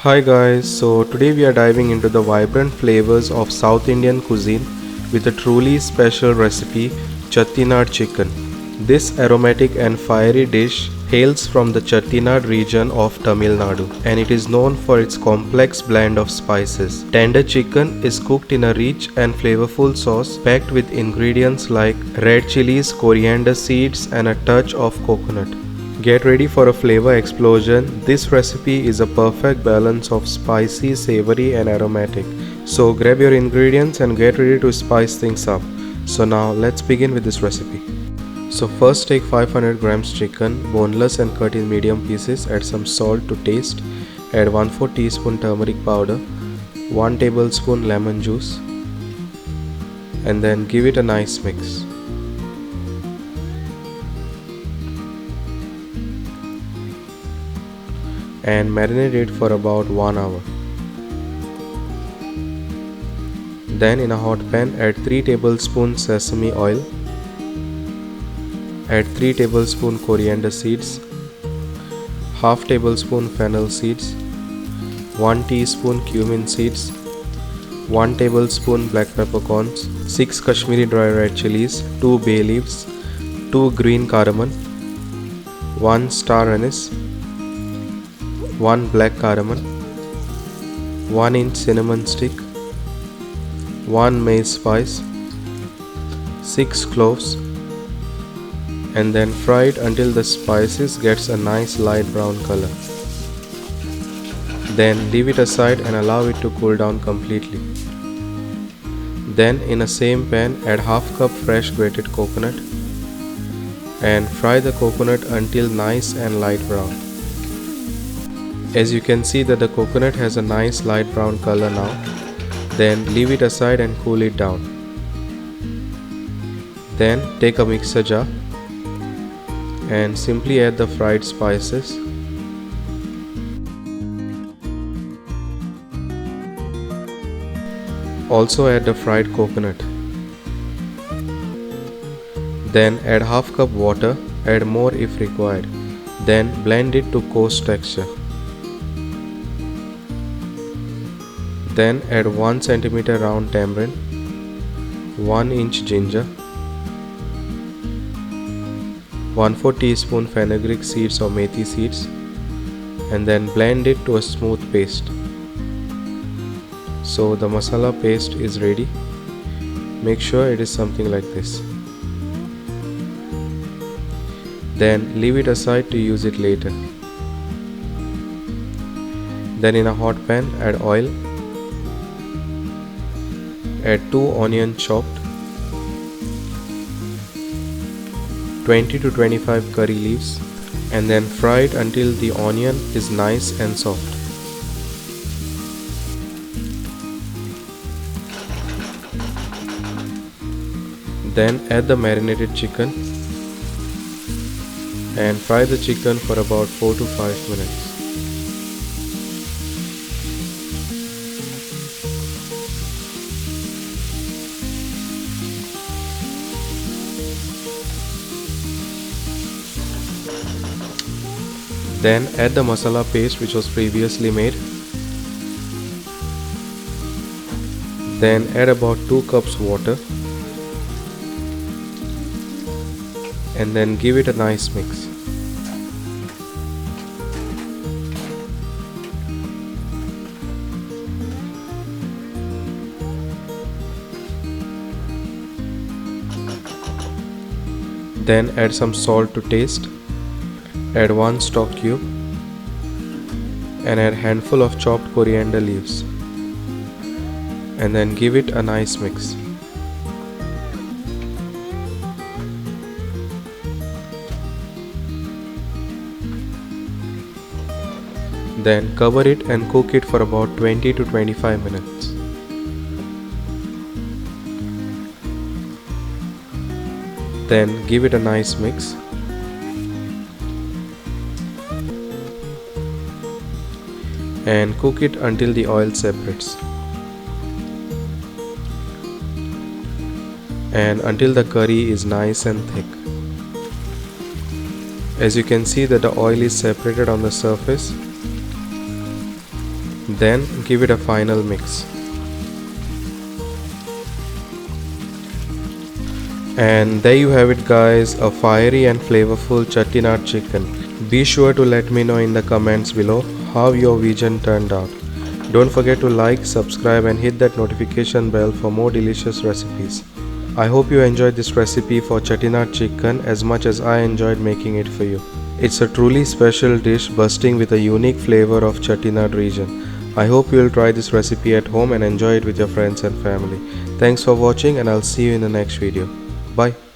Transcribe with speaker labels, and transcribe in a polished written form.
Speaker 1: Hi guys, so today we are diving into the vibrant flavors of South Indian cuisine with a truly special recipe, Chettinad Chicken. This aromatic and fiery dish hails from the Chettinad region of Tamil Nadu and it is known for its complex blend of spices. Tender chicken is cooked in a rich and flavorful sauce packed with ingredients like red chilies, coriander seeds and a touch of coconut. Get ready for a flavor explosion. This recipe is a perfect balance of spicy, savory and aromatic. So grab your ingredients and get ready to spice things up. So now let's begin with this recipe. So first take 500 grams chicken, boneless and cut in medium pieces. Add some salt to taste. Add 1/4 teaspoon turmeric powder, 1 tablespoon lemon juice and then give it a nice mix. And marinate it for about 1 hour. Then in a hot pan add 3 tablespoons sesame oil, add 3 tablespoon coriander seeds, half tablespoon fennel seeds, 1 teaspoon cumin seeds, 1 tablespoon black peppercorns, 6 Kashmiri dry red chilies, 2 bay leaves, 2 green cardamom, 1 star anise, 1 black cardamom, 1 inch cinnamon stick, 1 maize spice, 6 cloves and then fry it until the spices gets a nice light brown color. Then leave it aside and allow it to cool down completely. Then in a same pan add half cup fresh grated coconut and fry the coconut until nice and light brown. As you can see that the coconut has a nice light brown color now. Then leave it aside and cool it down. Then take a mixer jar and simply add the fried spices. Also add the fried coconut. Then add half cup water, add more if required. Then blend it to coarse texture. Then add 1 cm round tamarind, 1 inch ginger, 1/4 teaspoon fenugreek seeds or methi seeds and then blend it to a smooth paste. So the masala paste is ready. Make sure it is something like this. Then leave it aside to use it later. Then in a hot pan add oil. Add 2 onions chopped, 20 to 25 curry leaves and then fry it until the onion is nice and soft. Then add the marinated chicken and fry the chicken for about 4 to 5 minutes. Then add the masala paste which was previously made. Then add about 2 cups water and then give it a nice mix. Then add some salt to taste. Add 1 stock cube and add handful of chopped coriander leaves and then give it a nice mix. Then cover it and cook it for about 20 to 25 minutes. Then give it a nice mix. And cook it until the oil separates and until the curry is nice and thick. As you can see that the oil is separated on the surface Then give it a final mix. And there you have it guys, a fiery and flavorful Chettinad chicken. Be sure to let me know in the comments below how your vision turned out. Don't forget to like, subscribe and hit that notification bell for more delicious recipes. I hope you enjoyed this recipe for Chettinad chicken as much as I enjoyed making it for you. It's a truly special dish bursting with a unique flavor of Chettinad region. I hope you will try this recipe at home and enjoy it with your friends and family. Thanks for watching and I'll see you in the next video. Bye.